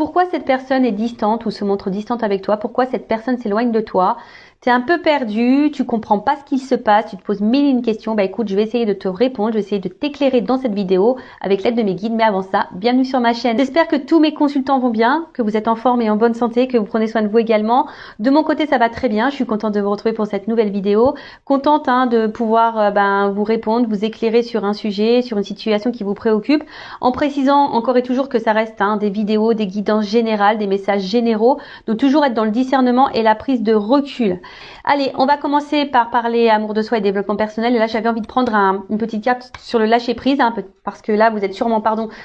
pourquoi cette personne est distante ou se montre distante avec toi, pourquoi cette personne s'éloigne de toi. Tu es un peu perdu, tu comprends pas ce qu'il se passe, tu te poses mille et une questions. Bah écoute, je vais essayer de te répondre, je vais essayer de t'éclairer dans cette vidéo avec l'aide de mes guides. Mais avant ça, bienvenue sur ma chaîne. J'espère que tous mes consultants vont bien, que vous êtes en forme et en bonne santé, que vous prenez soin de vous également. De mon côté, ça va très bien. Je suis contente de vous retrouver pour cette nouvelle vidéo. Contente de pouvoir vous répondre, vous éclairer sur un sujet, sur une situation qui vous préoccupe, en précisant encore et toujours que ça reste des vidéos, des guidances générales, des messages généraux. Donc toujours être dans le discernement et la prise de recul. Allez, on va commencer par parler amour de soi et développement personnel. Et là, j'avais envie de prendre une petite carte sur le lâcher prise, parce que là, vous êtes sûrement,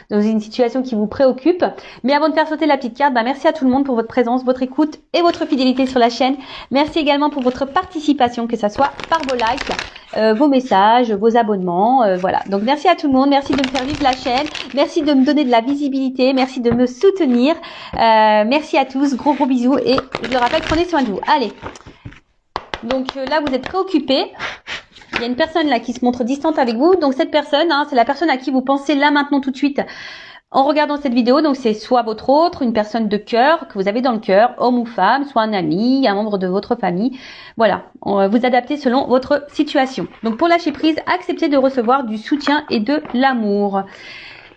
dans une situation qui vous préoccupe. Mais avant de faire sauter la petite carte, merci à tout le monde pour votre présence, votre écoute et votre fidélité sur la chaîne. Merci également pour votre participation, que ça soit par vos likes, vos messages, vos abonnements, voilà. Donc merci à tout le monde, merci de me faire vivre la chaîne, merci de me donner de la visibilité, merci de me soutenir. Merci à tous, gros bisous et je le rappelle, prenez soin de vous. Allez. Donc là, vous êtes préoccupé. Il y a une personne là qui se montre distante avec vous. Donc cette personne, c'est la personne à qui vous pensez là, maintenant, tout de suite, en regardant cette vidéo. Donc c'est soit votre autre, une personne de cœur que vous avez dans le cœur, homme ou femme, soit un ami, un membre de votre famille. Voilà, vous adaptez selon votre situation. Donc pour lâcher prise, acceptez de recevoir du soutien et de l'amour.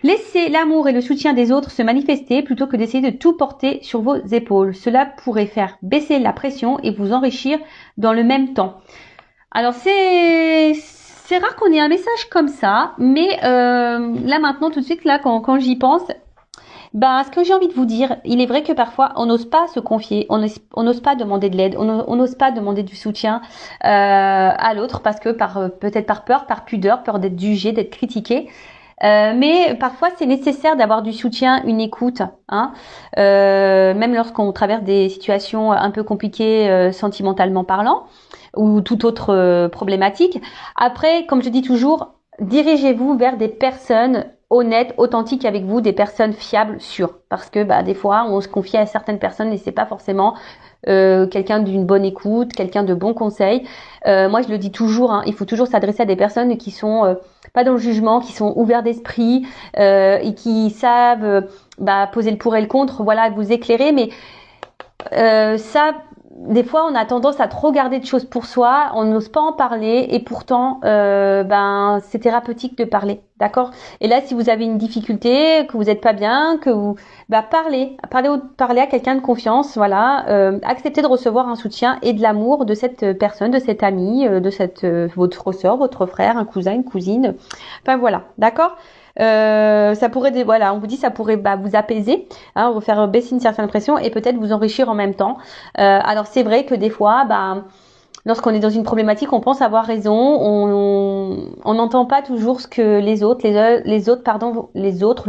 Laissez l'amour et le soutien des autres se manifester plutôt que d'essayer de tout porter sur vos épaules. Cela pourrait faire baisser la pression et vous enrichir dans le même temps. Alors c'est rare qu'on ait un message comme ça, mais là maintenant tout de suite là quand j'y pense, ce que j'ai envie de vous dire, il est vrai que parfois on n'ose pas se confier, on n'ose pas demander de l'aide, on n'ose pas demander du soutien à l'autre parce que peut-être par peur, par pudeur, peur d'être jugé, d'être critiqué. Mais parfois c'est nécessaire d'avoir du soutien, une écoute, même lorsqu'on traverse des situations un peu compliquées sentimentalement parlant ou toute autre problématique. Après, comme je dis toujours, dirigez-vous vers des personnes honnêtes, authentiques avec vous, des personnes fiables, sûres, parce que des fois on se confie à certaines personnes et c'est pas forcément quelqu'un d'une bonne écoute, quelqu'un de bons conseils. Moi je le dis toujours, il faut toujours s'adresser à des personnes qui sont pas dans le jugement, qui sont ouverts d'esprit et qui savent poser le pour et le contre, voilà, vous éclairer. Mais ça, des fois on a tendance à trop garder de choses pour soi, on n'ose pas en parler et pourtant c'est thérapeutique de parler, d'accord? Et là si vous avez une difficulté, que vous n'êtes pas bien, que vous parlez à quelqu'un de confiance, voilà, acceptez de recevoir un soutien et de l'amour de cette personne, de cet ami, de votre soeur, votre frère, un cousin, une cousine, enfin voilà, d'accord? Ça pourrait, on vous dit, ça pourrait vous apaiser, vous faire baisser une certaine pression et peut-être vous enrichir en même temps. Alors c'est vrai que des fois, lorsqu'on est dans une problématique, on pense avoir raison, on n'entend pas toujours ce que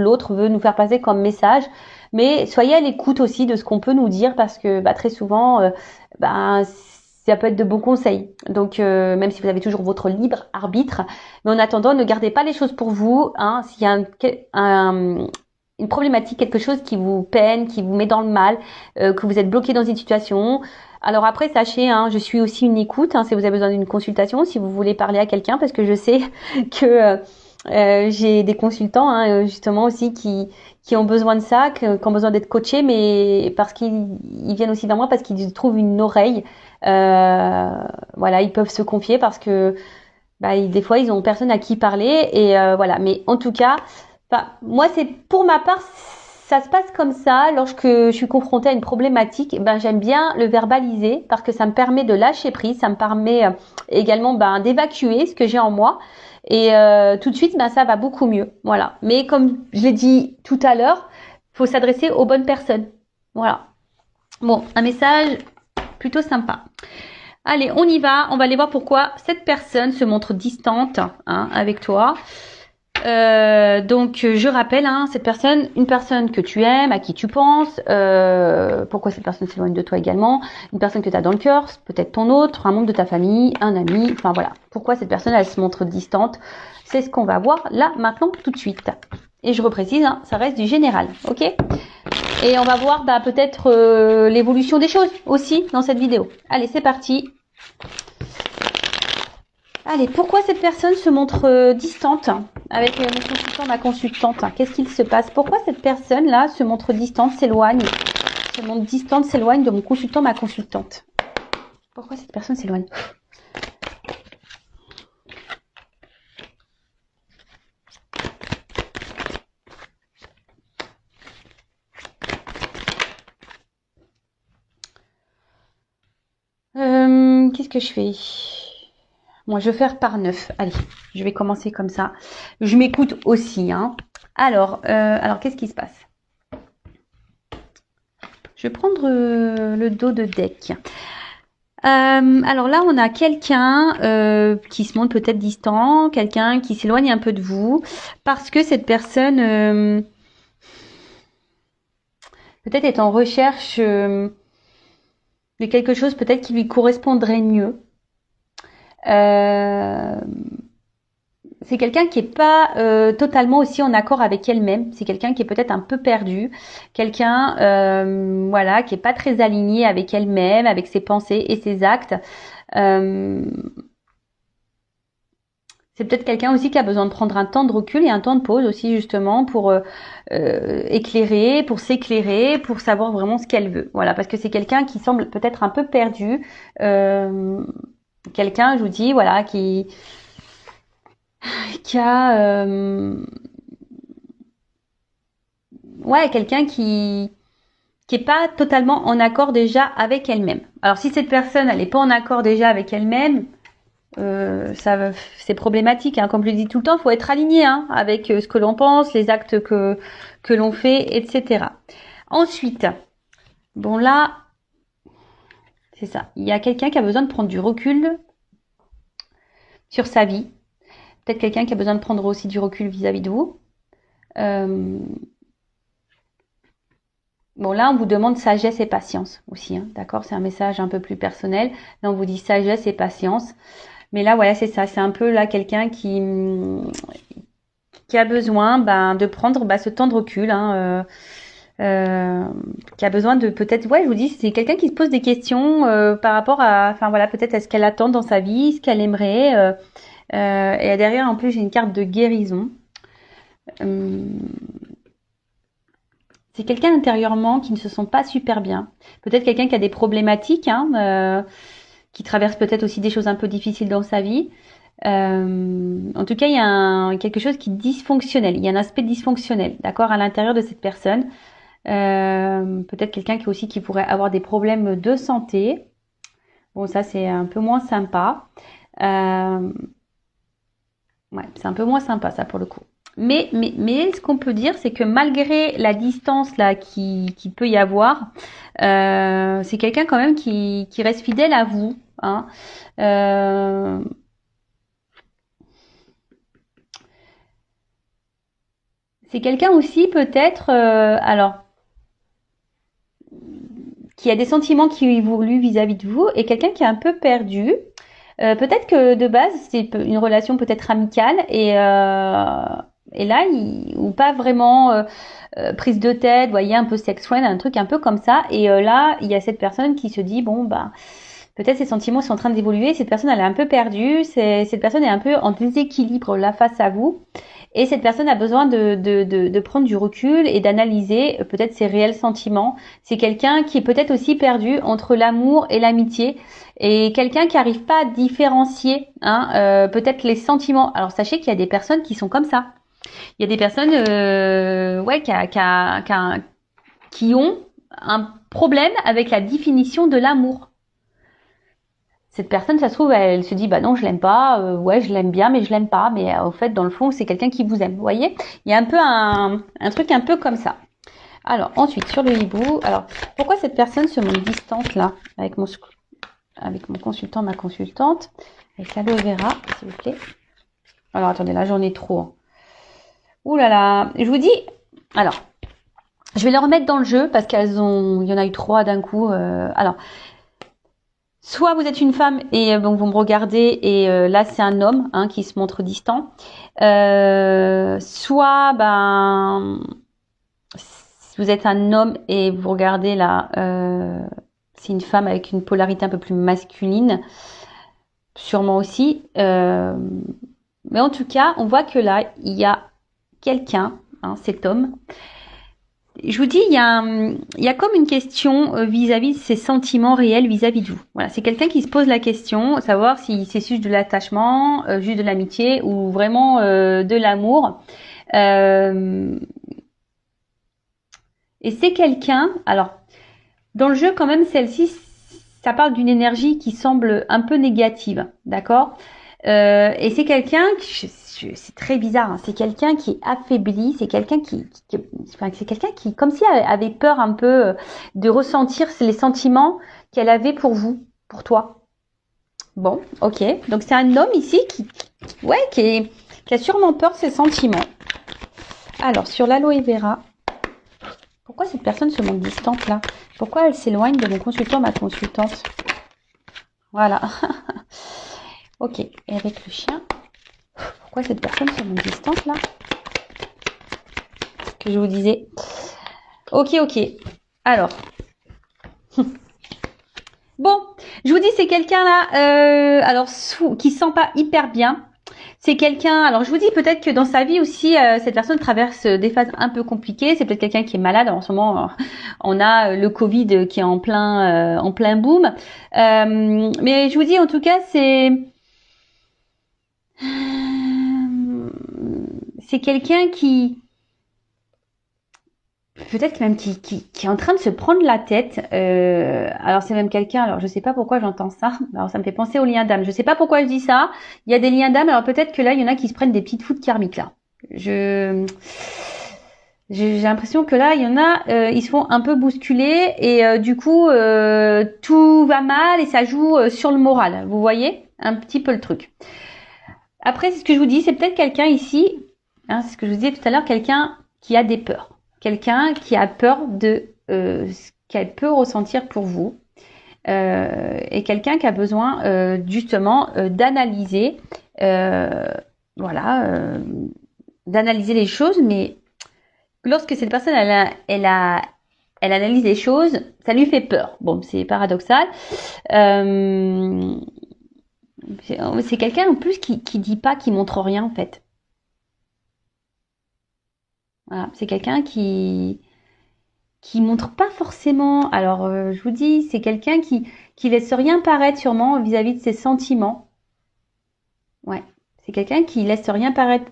l'autre veut nous faire passer comme message. Mais soyez à l'écoute aussi de ce qu'on peut nous dire parce que très souvent, ça peut être de bons conseils. Donc même si vous avez toujours votre libre arbitre, mais en attendant, ne gardez pas les choses pour vous. S'il y a une problématique, quelque chose qui vous peine, qui vous met dans le mal, que vous êtes bloqué dans une situation. Alors après, sachez, je suis aussi une écoute. Si vous avez besoin d'une consultation, si vous voulez parler à quelqu'un, parce que je sais que j'ai des consultants justement aussi qui ont besoin de ça, qui ont besoin d'être coachés, mais parce qu'ils viennent aussi vers moi parce qu'ils trouvent une oreille. Voilà, ils peuvent se confier parce que des fois ils ont personne à qui parler et voilà. Mais en tout cas, moi c'est pour ma part, ça se passe comme ça. Lorsque je suis confrontée à une problématique, j'aime bien le verbaliser parce que ça me permet de lâcher prise, ça me permet également d'évacuer ce que j'ai en moi. Et tout de suite, ça va beaucoup mieux. Voilà. Mais comme je l'ai dit tout à l'heure, faut s'adresser aux bonnes personnes. Voilà. Bon, un message plutôt sympa. Allez, on y va. On va aller voir pourquoi cette personne se montre distante avec toi. Donc je rappelle, cette personne, une personne que tu aimes, à qui tu penses, pourquoi cette personne s'éloigne de toi également, une personne que tu as dans le cœur, peut-être ton autre, un membre de ta famille, un ami, enfin voilà, pourquoi cette personne elle se montre distante, c'est ce qu'on va voir là maintenant tout de suite. Et je reprécise, ça reste du général, ok? Et on va voir peut-être l'évolution des choses aussi dans cette vidéo. Allez, c'est parti. Allez, pourquoi cette personne se montre distante avec mon consultant, ma consultante? Qu'est-ce qu'il se passe? Pourquoi cette personne-là se montre distante, s'éloigne, se montre distante, s'éloigne de mon consultant, ma consultante? Pourquoi cette personne s'éloigne? Qu'est-ce que je fais? Moi, je vais faire par 9. Allez, je vais commencer comme ça. Je m'écoute aussi, hein. Alors qu'est-ce qui se passe? Je vais prendre le dos de deck. Alors là, on a quelqu'un qui se montre peut-être distant, quelqu'un qui s'éloigne un peu de vous, parce que cette personne peut-être est en recherche de quelque chose peut-être qui lui correspondrait mieux. C'est quelqu'un qui est pas totalement aussi en accord avec elle-même. C'est quelqu'un qui est peut-être un peu perdu, quelqu'un voilà, qui est pas très aligné avec elle-même, avec ses pensées et ses actes. C'est peut-être quelqu'un aussi qui a besoin de prendre un temps de recul et un temps de pause aussi justement pour éclairer, pour s'éclairer, pour savoir vraiment ce qu'elle veut. Voilà, parce que c'est quelqu'un qui semble peut-être un peu perdu. Quelqu'un, je vous dis, voilà, qui a ouais, quelqu'un qui est pas totalement en accord déjà avec elle-même. Alors si cette personne elle est pas en accord déjà avec elle-même, ça c'est problématique, hein. Comme je le dis tout le temps, il faut être aligné, hein, avec ce que l'on pense, les actes que l'on fait, etc. Ensuite, bon là, c'est ça. Il y a quelqu'un qui a besoin de prendre du recul sur sa vie. Peut-être quelqu'un qui a besoin de prendre aussi du recul vis-à-vis de vous. Bon, là, on vous demande sagesse et patience aussi, hein, d'accord? C'est un message un peu plus personnel. Là, on vous dit sagesse et patience. Mais là, voilà, c'est ça. C'est un peu là quelqu'un qui a besoin de prendre ce temps de recul, hein, qui a besoin de peut-être, ouais, je vous dis, c'est quelqu'un qui se pose des questions par rapport à, enfin voilà, peut-être à ce qu'elle attend dans sa vie, ce qu'elle aimerait. Et derrière, en plus, j'ai une carte de guérison. C'est quelqu'un intérieurement qui ne se sent pas super bien. Peut-être quelqu'un qui a des problématiques, hein, qui traverse peut-être aussi des choses un peu difficiles dans sa vie. En tout cas, il y a quelque chose qui est dysfonctionnel. Il y a un aspect dysfonctionnel, d'accord, à l'intérieur de cette personne. Peut-être quelqu'un qui pourrait avoir des problèmes de santé. Bon, ça c'est un peu moins sympa. Ouais, c'est un peu moins sympa ça pour le coup. Mais ce qu'on peut dire, c'est que malgré la distance là qui peut y avoir, c'est quelqu'un quand même qui reste fidèle à vous, hein. C'est quelqu'un aussi peut-être, alors, qui a des sentiments qui évoluent vis-à-vis de vous et quelqu'un qui est un peu perdu. Peut-être que de base c'est une relation peut-être amicale et là ou pas vraiment prise de tête, vous voyez, un peu sex friend, un truc un peu comme ça. Et là il y a cette personne qui se dit bon peut-être ses sentiments sont en train d'évoluer, cette personne elle est un peu perdue, cette personne est un peu en déséquilibre là face à vous. Et cette personne a besoin de prendre du recul et d'analyser peut-être ses réels sentiments. C'est quelqu'un qui est peut-être aussi perdu entre l'amour et l'amitié. Et quelqu'un qui n'arrive pas à différencier, hein, peut-être les sentiments. Alors sachez qu'il y a des personnes qui sont comme ça. Il y a des personnes ouais, qui ont un problème avec la définition de l'amour. Cette personne, ça se trouve, elle se dit bah non, je l'aime pas, ouais, je l'aime bien, mais je l'aime pas. Mais au fait, dans le fond, c'est quelqu'un qui vous aime. Vous voyez, il y a un peu un truc un peu comme ça. Alors ensuite, sur le hibou, alors pourquoi cette personne se montre distante là avec mon consultant, ma consultante, avec l'aloe vera, s'il vous plaît. Alors attendez, là j'en ai trop. Hein. Ouh là là, je vous dis, alors, je vais les remettre dans le jeu parce il y en a eu 3 d'un coup. Alors. Soit vous êtes une femme et donc vous me regardez et là c'est un homme, hein, qui se montre distant. Soit si vous êtes un homme et vous regardez là, c'est une femme avec une polarité un peu plus masculine. sûrement aussi. Mais en tout cas, on voit que là, il y a quelqu'un, hein, cet homme. Je vous dis, il y a comme une question vis-à-vis de ses sentiments réels vis-à-vis de vous. Voilà, c'est quelqu'un qui se pose la question, savoir si c'est juste de l'attachement, juste de l'amitié ou vraiment de l'amour. Et c'est quelqu'un, alors, dans le jeu quand même, celle-ci, ça parle d'une énergie qui semble un peu négative, d'accord? Et c'est quelqu'un, c'est très bizarre, hein, c'est quelqu'un qui est affaibli, c'est quelqu'un enfin, c'est quelqu'un qui, comme si elle avait peur un peu de ressentir les sentiments qu'elle avait pour vous, pour toi. Bon, ok. Donc c'est un homme ici qui a sûrement peur de ses sentiments. Alors sur l'aloe vera, pourquoi cette personne se montre distante là? Pourquoi elle s'éloigne de mon consultant, ma consultante? Voilà. Ok. Et avec le chien, pourquoi cette personne se montre distante là? Ce que je vous disais. Ok. Alors. Bon, je vous dis, c'est quelqu'un là, alors qui se sent pas hyper bien. C'est quelqu'un, alors je vous dis peut-être que dans sa vie aussi, cette personne traverse des phases un peu compliquées. C'est peut-être quelqu'un qui est malade. En ce moment, on a le Covid qui est en plein boom. Mais je vous dis en tout cas, c'est quelqu'un qui peut-être même qui est en train de se prendre la tête. Alors c'est même quelqu'un, alors je sais pas pourquoi j'entends ça. Alors ça me fait penser aux liens d'âme. Je sais pas pourquoi je dis ça. Il y a des liens d'âme, alors peut-être que là, il y en a qui se prennent des petites foudres karmiques là. J'ai l'impression que là, il y en a, ils se font un peu bousculer et du coup, tout va mal et ça joue sur le moral. Vous voyez un petit peu le truc. Après, c'est ce que je vous dis, c'est peut-être quelqu'un ici, hein, c'est ce que je vous disais tout à l'heure, quelqu'un qui a des peurs. Quelqu'un qui a peur de ce qu'elle peut ressentir pour vous. Et quelqu'un qui a besoin justement d'analyser, d'analyser les choses, mais lorsque cette personne elle analyse les choses, ça lui fait peur. Bon, c'est paradoxal. C'est quelqu'un en plus qui dit pas, qui montre rien en fait. Voilà, c'est quelqu'un qui montre pas forcément. Alors, je vous dis, c'est quelqu'un qui laisse rien paraître sûrement vis-à-vis de ses sentiments. Ouais, c'est quelqu'un qui laisse rien paraître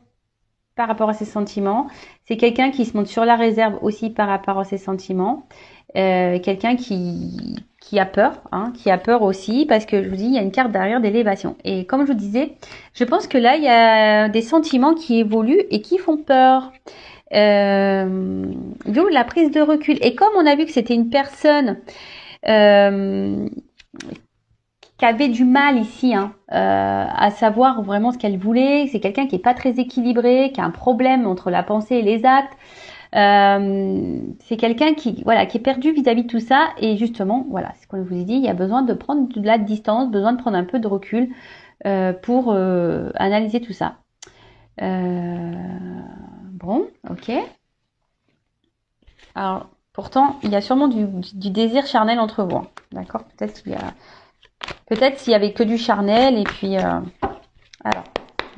par rapport à ses sentiments. C'est quelqu'un qui se montre sur la réserve aussi par rapport à ses sentiments. Quelqu'un qui a peur, hein, qui a peur aussi, parce que je vous dis, il y a une carte derrière d'élévation. Et comme je vous disais, je pense que là, il y a des sentiments qui évoluent et qui font peur. D'où la prise de recul. Et comme on a vu que c'était une personne qui avait du mal ici à savoir vraiment ce qu'elle voulait, c'est quelqu'un qui est pas très équilibré, qui a un problème entre la pensée et les actes. C'est quelqu'un qui est perdu vis-à-vis de tout ça. Et justement, voilà, c'est ce qu'on vous ai dit, il y a besoin de prendre de la distance, besoin de prendre un peu de recul pour analyser tout ça. Bon, ok. Alors, pourtant, il y a sûrement du désir charnel entre vous. D'accord? Peut-être s'il y avait que du charnel et puis alors,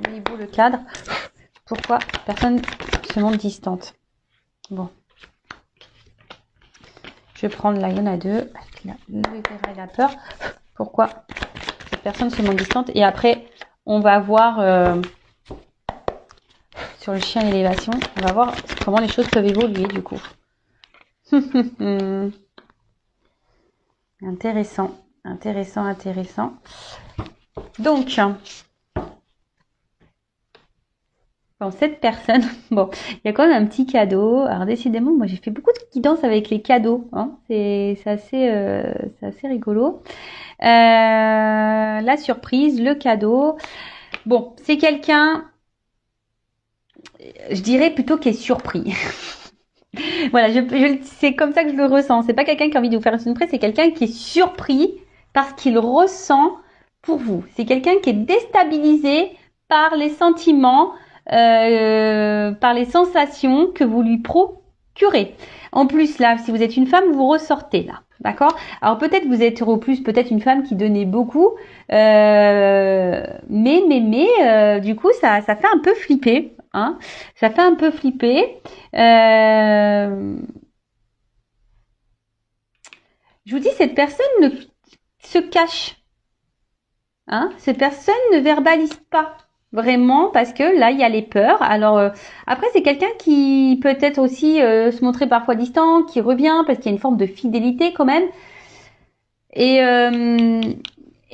voyez-vous le cadre? Pourquoi personne se montre distante? Bon. Je vais prendre là, il y en a deux. Il a peur. Pourquoi cette personne se montre distante? Et après, on va voir sur le chien élévation, on va voir comment les choses peuvent évoluer du coup. Intéressant. Donc, bon, cette personne, bon, il y a quand même un petit cadeau. Alors décidément, moi j'ai fait beaucoup de guidance avec les cadeaux. Hein. C'est assez rigolo. La surprise, le cadeau. Bon, c'est quelqu'un, je dirais plutôt qui est surpris. Voilà, c'est comme ça que je le ressens. C'est pas quelqu'un qui a envie de vous faire une surprise, c'est quelqu'un qui est surpris parce qu'il ressent pour vous. C'est quelqu'un qui est déstabilisé par les sentiments, par les sensations que vous lui purée. En plus, là, si vous êtes une femme, vous ressortez là. D'accord? Alors peut-être vous êtes au plus, peut-être une femme qui donnait beaucoup, du coup ça fait un peu flipper, hein? Ça fait un peu flipper. Je vous dis, cette personne se cache, hein? Cette personne ne verbalise pas vraiment parce que là il y a les peurs. Alors après c'est quelqu'un qui peut être aussi se montrer parfois distant, qui revient parce qu'il y a une forme de fidélité quand même. Et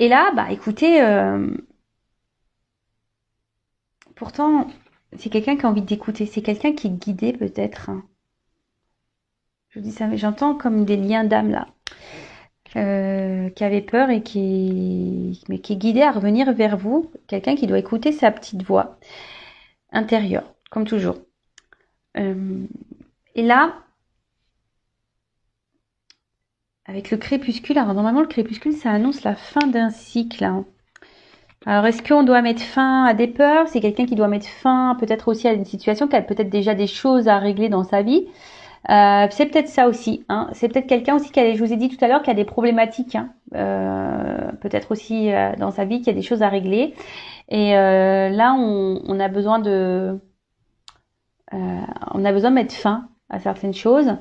là, bah écoutez, pourtant c'est quelqu'un qui a envie d'écouter, c'est quelqu'un qui est guidé peut-être, hein. Je vous dis ça, mais j'entends comme des liens d'âme là, qui avait peur et qui est guidé à revenir vers vous, quelqu'un qui doit écouter sa petite voix intérieure, comme toujours. Et là, avec le crépuscule, alors normalement le crépuscule ça annonce la fin d'un cycle, hein. Alors est-ce qu'on doit mettre fin à des peurs? C'est quelqu'un qui doit mettre fin peut-être aussi à une situation, qui a peut-être déjà des choses à régler dans sa vie. C'est peut-être ça aussi, hein. C'est peut-être quelqu'un aussi je vous ai dit tout à l'heure, qui a des problématiques, hein. Peut-être aussi dans sa vie, qui a des choses à régler. Et là, on a besoin de mettre fin à certaines choses.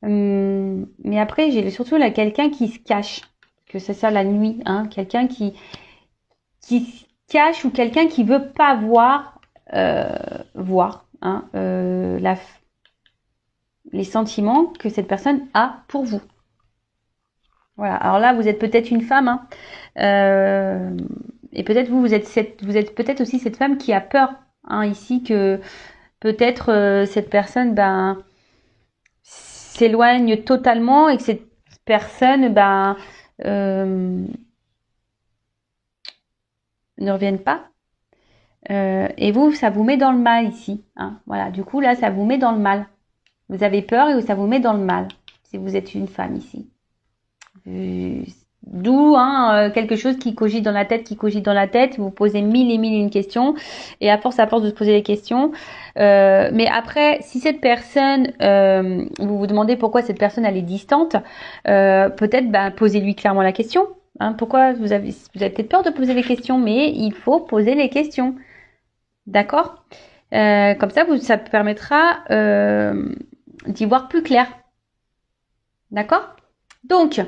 Mais après, j'ai surtout là quelqu'un qui se cache, que c'est ça la nuit, hein. Quelqu'un qui se cache, ou quelqu'un qui veut pas voir, hein, les sentiments que cette personne a pour vous. Voilà. Alors là, vous êtes peut-être une femme, hein, et peut-être vous êtes peut-être aussi cette femme qui a peur, hein, ici, que peut-être cette personne, s'éloigne totalement, et que cette personne, ne revienne pas. Et vous, ça vous met dans le mal ici, hein. Voilà. Du coup, là, ça vous met dans le mal. Vous avez peur et ça vous met dans le mal, si vous êtes une femme ici. D'où quelque chose qui cogite dans la tête, vous posez mille et une questions, et à force de se poser les questions, mais après, si cette personne, vous vous demandez pourquoi cette personne elle est distante, peut-être posez-lui clairement la question, hein. Pourquoi vous avez peut-être peur de poser les questions, mais il faut poser les questions, d'accord? Comme ça, ça permettra d'y voir plus clair. D'accord? Donc,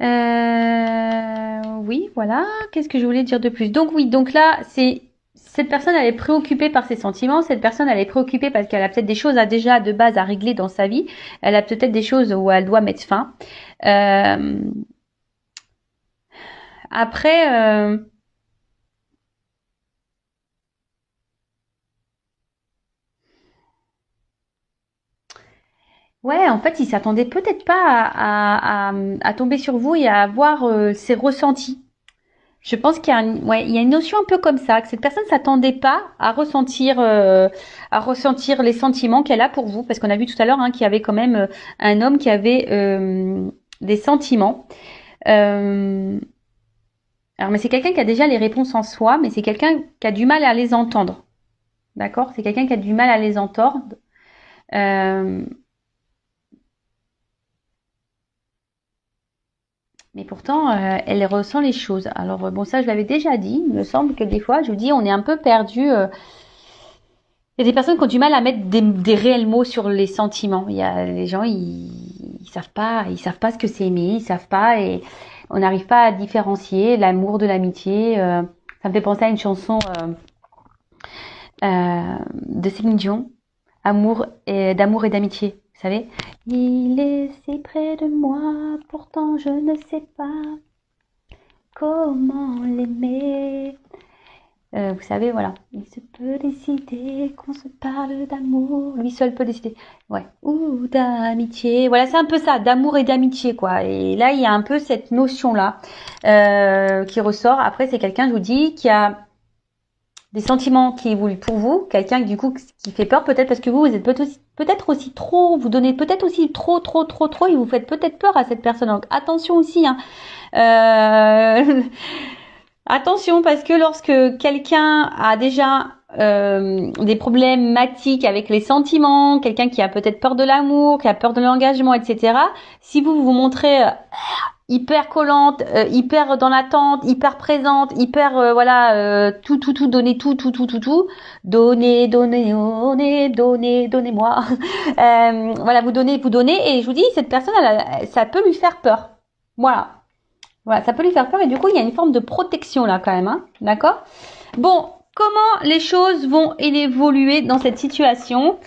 oui, voilà. Qu'est-ce que je voulais dire de plus? Donc oui, donc là, cette personne, elle est préoccupée par ses sentiments. Cette personne, elle est préoccupée parce qu'elle a peut-être des choses déjà de base à régler dans sa vie. Elle a peut-être des choses où elle doit mettre fin. Après, ouais, en fait, il s'attendait peut-être pas à tomber sur vous et à avoir ses ressentis. Je pense qu'il y a il y a une notion un peu comme ça, que cette personne s'attendait pas à ressentir les sentiments qu'elle a pour vous, parce qu'on a vu tout à l'heure, hein, qu'il y avait quand même un homme qui avait des sentiments. Alors, mais c'est quelqu'un qui a déjà les réponses en soi, mais c'est quelqu'un qui a du mal à les entendre. D'accord? C'est quelqu'un qui a du mal à les entendre. Mais pourtant, elle ressent les choses. Alors bon, ça je l'avais déjà dit. Il me semble que des fois, je vous dis, on est un peu perdu. Il y a des personnes qui ont du mal à mettre des réels mots sur les sentiments. Il y a les gens, ils savent pas ce que c'est aimer, ils savent pas, et on n'arrive pas à différencier l'amour de l'amitié. Ça me fait penser à une chanson de Céline Dion, d'amour et d'amitié. Vous savez, il est si près de moi, pourtant je ne sais pas comment l'aimer. Vous savez, voilà, il se peut décider qu'on se parle d'amour, lui seul peut décider, ouais, ou d'amitié. Voilà, c'est un peu ça, d'amour et d'amitié, quoi. Et là, il y a un peu cette notion-là qui ressort. Après, c'est quelqu'un, je vous dis, qui a des sentiments qui évoluent pour vous, quelqu'un du coup qui fait peur, peut-être parce que vous êtes peut-être aussi trop, vous donnez peut-être aussi trop, et vous faites peut-être peur à cette personne. Donc attention aussi, hein. Attention, parce que lorsque quelqu'un a déjà des problématiques avec les sentiments, quelqu'un qui a peut-être peur de l'amour, qui a peur de l'engagement, etc. Si vous vous montrez hyper collante, hyper dans l'attente, hyper présente, hyper tout donner tout, donnez-moi. Voilà, vous donnez et je vous dis cette personne ça peut lui faire peur. Voilà, ça peut lui faire peur et du coup il y a une forme de protection là quand même, hein, d'accord? Bon, comment les choses vont évoluer dans cette situation?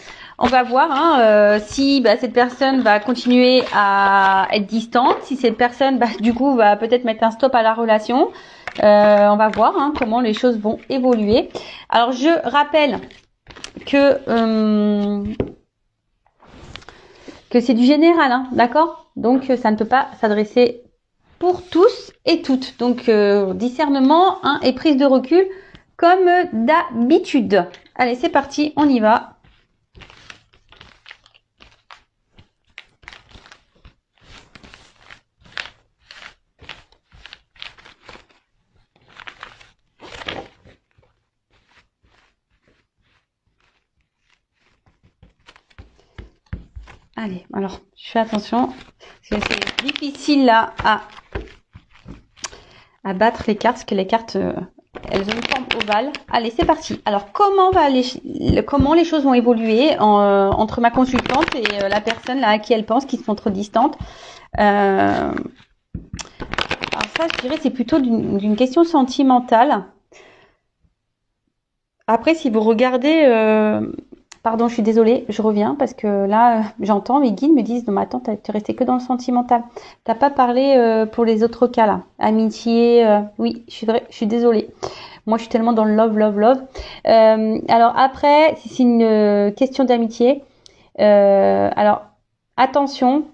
On va voir si cette personne va continuer à être distante, si cette personne du coup va peut-être mettre un stop à la relation. On va voir comment les choses vont évoluer. Alors je rappelle que c'est du général, d'accord? Donc ça ne peut pas s'adresser pour tous et toutes. Donc discernement et prise de recul comme d'habitude. Allez, c'est parti, on y va. Allez, alors, je fais attention, parce que c'est difficile là à battre les cartes, parce que les cartes, elles ont une forme ovale. Allez, c'est parti. Alors, comment les choses vont évoluer entre ma consultante et la personne là à qui elle pense, qui sont trop distantes. Alors ça, je dirais, c'est plutôt d'une question sentimentale. Après, si vous regardez... Pardon, je suis désolée, je reviens parce que là, j'entends mes guides me disent non mais attends, t'es resté que dans le sentimental. T'as pas parlé pour les autres cas là, amitié. Oui, je suis désolée. Moi, je suis tellement dans le love. Alors après, si c'est une question d'amitié, alors attention,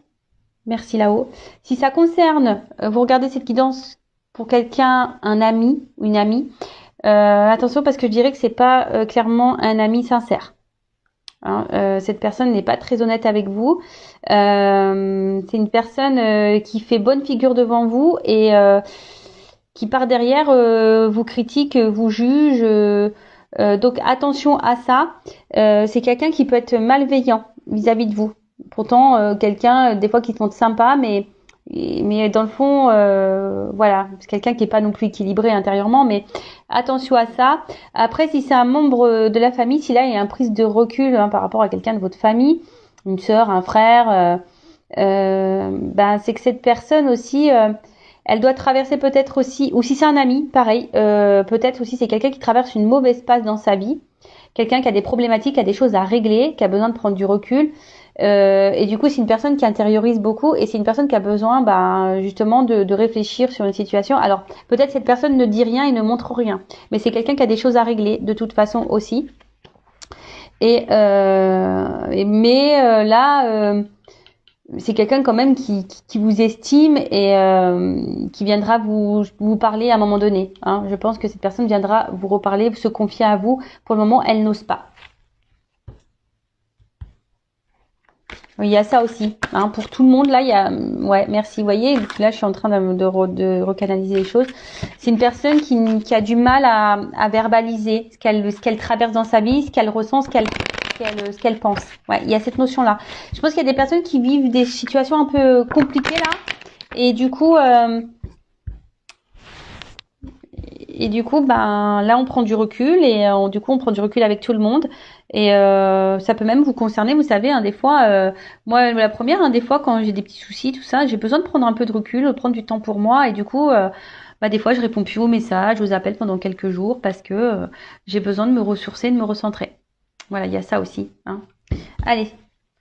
merci là-haut. Si ça concerne, vous regardez cette guidance pour quelqu'un, un ami ou une amie, attention parce que je dirais que c'est pas clairement un ami sincère. Cette personne n'est pas très honnête avec vous. C'est une personne qui fait bonne figure devant vous et qui par derrière vous critique, vous juge. Donc attention à ça. C'est quelqu'un qui peut être malveillant vis-à-vis de vous. Pourtant, quelqu'un des fois qui se montre sympa, mais dans le fond, voilà, c'est quelqu'un qui est pas non plus équilibré intérieurement, mais attention à ça. Après, si c'est un membre de la famille, si là il y a une prise de recul par rapport à quelqu'un de votre famille, une sœur, un frère, c'est que cette personne aussi, elle doit traverser peut-être aussi, ou si c'est un ami, pareil, peut-être aussi c'est quelqu'un qui traverse une mauvaise passe dans sa vie, quelqu'un qui a des problématiques, qui a des choses à régler, qui a besoin de prendre du recul. Et du coup, c'est une personne qui intériorise beaucoup et c'est une personne qui a besoin justement de réfléchir sur une situation. Alors, peut-être cette personne ne dit rien et ne montre rien, mais c'est quelqu'un qui a des choses à régler de toute façon aussi. Mais là, c'est quelqu'un quand même qui vous estime et qui viendra vous parler à un moment donné. Je pense que cette personne viendra vous reparler, se confier à vous. Pour le moment, elle n'ose pas. Oui, il y a ça aussi. Pour tout le monde, là, il y a... Ouais, merci. Vous voyez, là, je suis en train de recanaliser les choses. C'est une personne qui a du mal à verbaliser ce qu'elle traverse dans sa vie, ce qu'elle ressent, ce qu'elle pense. Ouais, il y a cette notion-là. Je pense qu'il y a des personnes qui vivent des situations un peu compliquées, là. Et du coup... là, on prend du recul et du coup, on prend du recul avec tout le monde. Et ça peut même vous concerner, vous savez, des fois, moi, la première, des fois, quand j'ai des petits soucis, tout ça, j'ai besoin de prendre un peu de recul, de prendre du temps pour moi. Et du coup, des fois, je réponds plus aux messages, aux appels pendant quelques jours parce que j'ai besoin de me ressourcer, de me recentrer. Voilà, il y a ça aussi. Allez,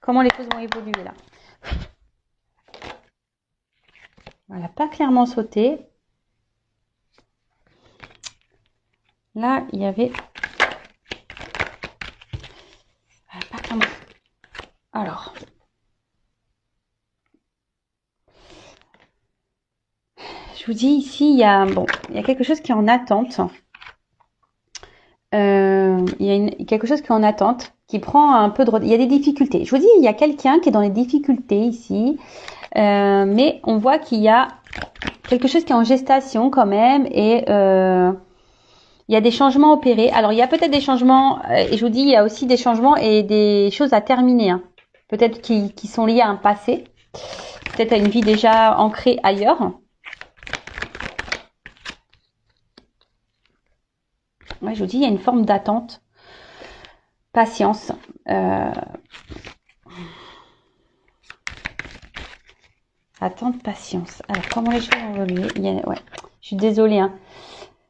comment les choses vont évoluer là? Voilà, pas clairement sauté. Là, il y avait... Pas clairement. Alors... Je vous dis ici, il y a quelque chose qui est en attente. Il y a quelque chose qui est en attente, qui prend un peu de... Il y a des difficultés. Je vous dis, il y a quelqu'un qui est dans les difficultés ici. Mais on voit qu'il y a quelque chose qui est en gestation quand même. Et Il y a des changements opérés. Alors, il y a peut-être des changements, et je vous dis, il y a aussi des changements et des choses à terminer. Hein. Peut-être qui sont liés à un passé, peut-être à une vie déjà ancrée ailleurs. Ouais, je vous dis, il y a une forme d'attente, patience. Attente, patience. Alors, comment les choses ont évolué? Ouais, je suis désolée. Hein.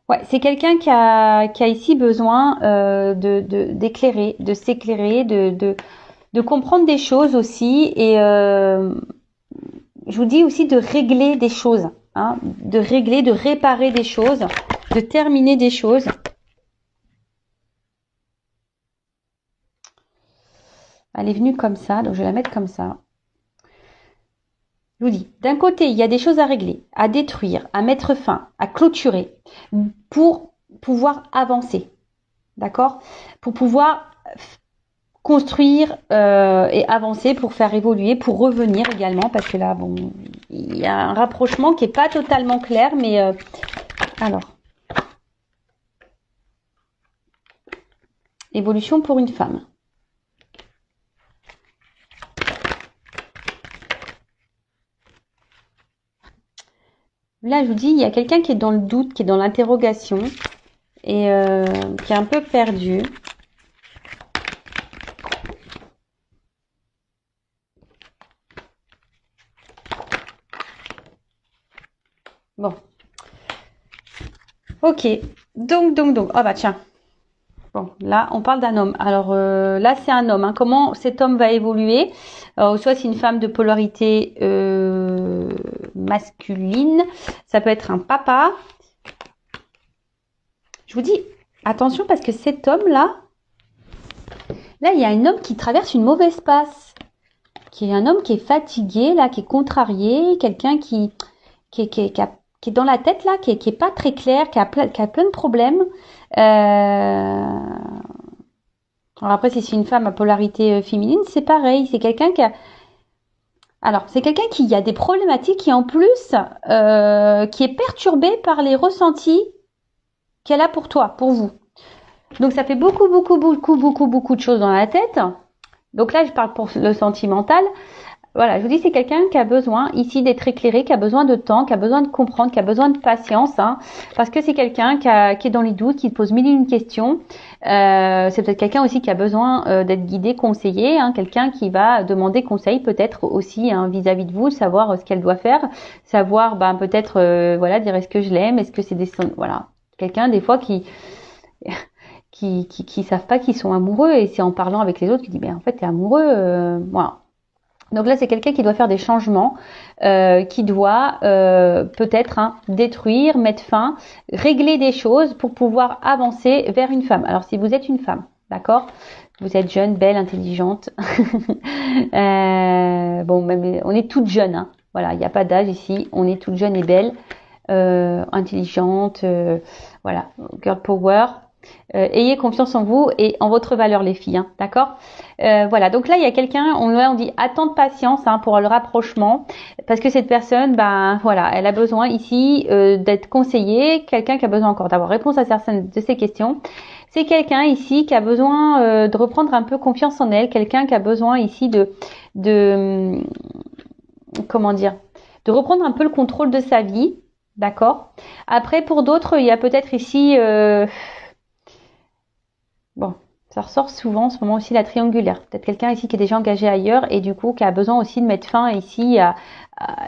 Ouais, c'est quelqu'un qui a ici besoin d'éclairer, de s'éclairer, de comprendre des choses aussi. Et je vous dis aussi de régler des choses. Hein, de régler, de réparer des choses, de terminer des choses. Elle est venue comme ça, donc je vais la mettre comme ça. Je vous dis, d'un côté, il y a des choses à régler, à détruire, à mettre fin, à clôturer, pour pouvoir avancer. D'accord? Pour pouvoir construire et avancer, pour faire évoluer, pour revenir également, parce que là, bon, il y a un rapprochement qui n'est pas totalement clair, mais alors. Évolution pour une femme. Là, je vous dis, il y a quelqu'un qui est dans le doute, qui est dans l'interrogation et qui est un peu perdu. Bon. Ok. Donc. Ah bah tiens. Bon, là, on parle d'un homme. Alors là, c'est un homme. Hein. Comment cet homme va évoluer? Soit c'est une femme de polarité masculine. Ça peut être un papa. Je vous dis, attention parce que cet homme-là, là, il y a un homme qui traverse une mauvaise passe. Qui est un homme qui est fatigué, là, qui est contrarié. Quelqu'un qui est dans la tête, là, qui est pas très clair, qui a plein de problèmes. Alors après, si c'est une femme à polarité féminine, c'est pareil. C'est quelqu'un qui a... Alors, c'est quelqu'un qui a des problématiques et en plus, qui est perturbé par les ressentis qu'elle a pour toi, pour vous. Donc, ça fait beaucoup de choses dans la tête. Donc là, je parle pour le sentimental. Voilà, je vous dis, c'est quelqu'un qui a besoin ici d'être éclairé, qui a besoin de temps, qui a besoin de comprendre, qui a besoin de patience, hein, parce que c'est quelqu'un qui est dans les doutes, qui pose mille et une questions. C'est peut-être quelqu'un aussi qui a besoin d'être guidé, conseillé, hein, quelqu'un qui va demander conseil peut-être aussi hein, vis-à-vis de vous, savoir ce qu'elle doit faire, savoir peut-être voilà dire est-ce que je l'aime, est-ce que c'est des voilà quelqu'un des fois qui savent pas qu'ils sont amoureux et c'est en parlant avec les autres qui dit en fait t'es amoureux, voilà. Donc là, c'est quelqu'un qui doit faire des changements, qui doit peut-être détruire, mettre fin, régler des choses pour pouvoir avancer vers une femme. Alors, si vous êtes une femme, d'accord, vous êtes jeune, belle, intelligente. Bon, même, on est toutes jeunes. Hein. Voilà, il n'y a pas d'âge ici. On est toutes jeunes et belles, intelligentes. Voilà, girl power. Ayez confiance en vous et en votre valeur les filles, hein, d'accord voilà, donc là il y a quelqu'un, on dit attendre patience hein, pour le rapprochement parce que cette personne, voilà, elle a besoin ici d'être conseillée, quelqu'un qui a besoin encore d'avoir réponse à certaines de ses questions. C'est quelqu'un ici qui a besoin de reprendre un peu confiance en elle, quelqu'un qui a besoin ici de comment dire, de reprendre un peu le contrôle de sa vie, d'accord. Après pour d'autres, il y a peut-être ici bon, ça ressort souvent en ce moment aussi la triangulaire. Peut-être quelqu'un ici qui est déjà engagé ailleurs et du coup qui a besoin aussi de mettre fin ici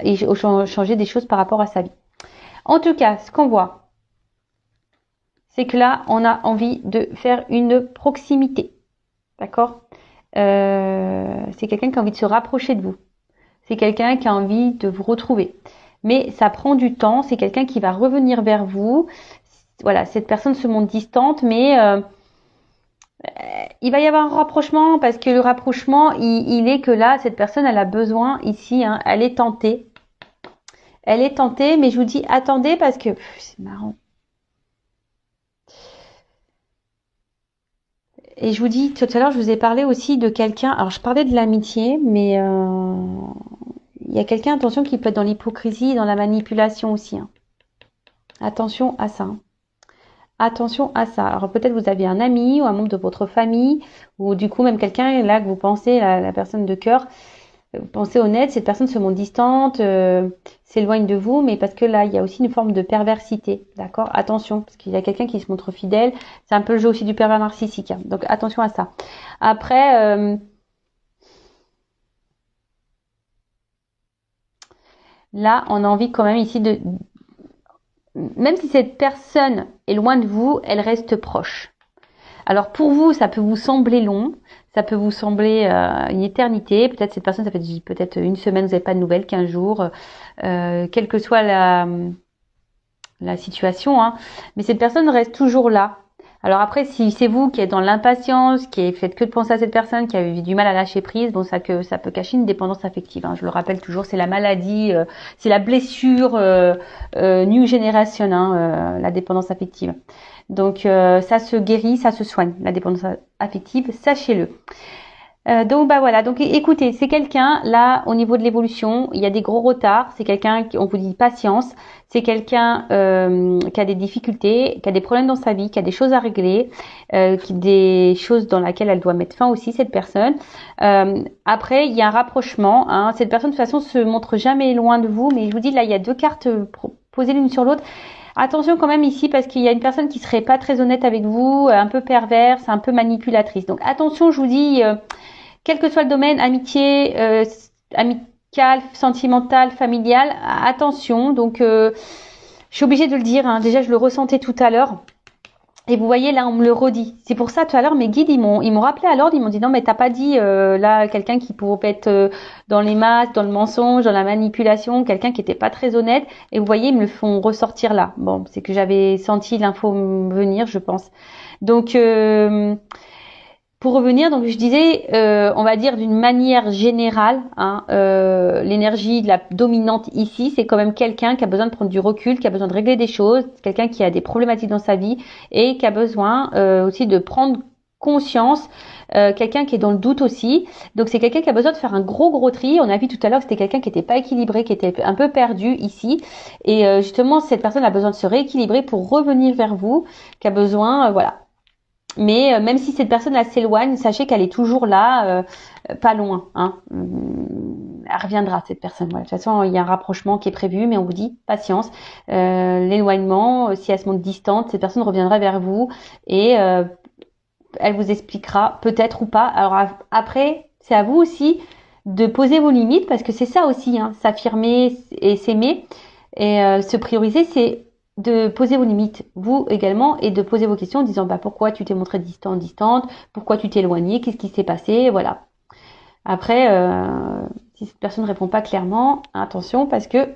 et changer des choses par rapport à sa vie. En tout cas, ce qu'on voit, c'est que là, on a envie de faire une proximité. D'accord c'est quelqu'un qui a envie de se rapprocher de vous. C'est quelqu'un qui a envie de vous retrouver. Mais ça prend du temps. C'est quelqu'un qui va revenir vers vous. Voilà, cette personne se montre distante, mais... il va y avoir un rapprochement parce que le rapprochement, il est que là, cette personne, elle a besoin ici, hein, elle est tentée. Elle est tentée, mais je vous dis, attendez parce que c'est marrant. Et je vous dis, tout à l'heure, je vous ai parlé aussi de quelqu'un. Alors, je parlais de l'amitié, mais il y a quelqu'un, attention, qui peut être dans l'hypocrisie, dans la manipulation aussi. Hein. Attention à ça. Hein. Attention à ça. Alors peut-être vous avez un ami ou un membre de votre famille ou du coup même quelqu'un là que vous pensez, la personne de cœur, vous pensez honnête, cette personne se montre distante, s'éloigne de vous, mais parce que là il y a aussi une forme de perversité, d'accord? Attention, parce qu'il y a quelqu'un qui se montre fidèle, c'est un peu le jeu aussi du pervers narcissique, hein. Donc attention à ça. Après, là on a envie quand même ici de, même si cette personne est loin de vous, elle reste proche. Alors pour vous, ça peut vous sembler long, ça peut vous sembler une éternité. Peut-être cette personne, ça fait peut-être une semaine, vous n'avez pas de nouvelles, 15 jours, quelle que soit la situation, hein. Mais cette personne reste toujours là. Alors après, si c'est vous qui êtes dans l'impatience, qui faites que de penser à cette personne, qui a eu du mal à lâcher prise, bon, ça peut cacher une dépendance affective, hein. Je le rappelle toujours, c'est la maladie, c'est la blessure new generation, hein, la dépendance affective. Donc ça se guérit, ça se soigne, la dépendance affective, sachez-le. Donc bah voilà, donc écoutez, c'est quelqu'un là au niveau de l'évolution, il y a des gros retards, c'est quelqu'un on vous dit patience, c'est quelqu'un qui a des difficultés, qui a des problèmes dans sa vie, qui a des choses à régler, des choses dans lesquelles elle doit mettre fin aussi cette personne. Après il y a un rapprochement, hein. Cette personne de toute façon se montre jamais loin de vous, mais je vous dis là il y a deux cartes posées l'une sur l'autre. Attention quand même ici parce qu'il y a une personne qui serait pas très honnête avec vous, un peu perverse, un peu manipulatrice. Donc attention, je vous dis, quel que soit le domaine, amitié, amical, sentimental, familial, attention. Donc je suis obligée de le dire, hein. Déjà je le ressentais tout à l'heure. Et vous voyez là, on me le redit. C'est pour ça tout à l'heure mes guides ils m'ont rappelé à l'ordre. Ils m'ont dit non mais t'as pas dit là quelqu'un qui pourrait être dans les masques, dans le mensonge, dans la manipulation, quelqu'un qui était pas très honnête. Et vous voyez ils me le font ressortir là. Bon c'est que j'avais senti l'info venir je pense. Donc pour revenir, donc je disais, on va dire d'une manière générale, hein, l'énergie de la dominante ici, c'est quand même quelqu'un qui a besoin de prendre du recul, qui a besoin de régler des choses, quelqu'un qui a des problématiques dans sa vie et qui a besoin aussi de prendre conscience, quelqu'un qui est dans le doute aussi. Donc c'est quelqu'un qui a besoin de faire un gros tri. On a vu tout à l'heure que c'était quelqu'un qui n'était pas équilibré, qui était un peu perdu ici. Et justement, cette personne a besoin de se rééquilibrer pour revenir vers vous, qui a besoin, voilà. Mais même si cette personne là s'éloigne, sachez qu'elle est toujours là, pas loin, hein. Elle reviendra cette personne. Voilà. De toute façon, il y a un rapprochement qui est prévu, mais on vous dit patience. L'éloignement, si elle se montre distante, cette personne reviendra vers vous et elle vous expliquera peut-être ou pas. Alors après, c'est à vous aussi de poser vos limites parce que c'est ça aussi, hein, s'affirmer et s'aimer et se prioriser, c'est de poser vos limites, vous également, et de poser vos questions en disant bah pourquoi tu t'es montré distante, pourquoi tu t'es éloigné, qu'est-ce qui s'est passé, voilà. Après, si cette personne ne répond pas clairement, attention parce que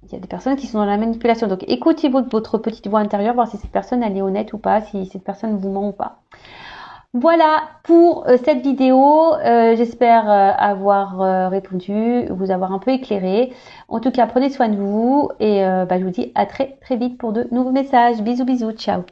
il y a des personnes qui sont dans la manipulation. Donc écoutez votre petite voix intérieure, voir si cette personne elle est honnête ou pas, si cette personne vous ment ou pas. Voilà pour cette vidéo. J'espère avoir répondu, vous avoir un peu éclairé. En tout cas, prenez soin de vous et je vous dis à très vite pour de nouveaux messages. Bisous, ciao.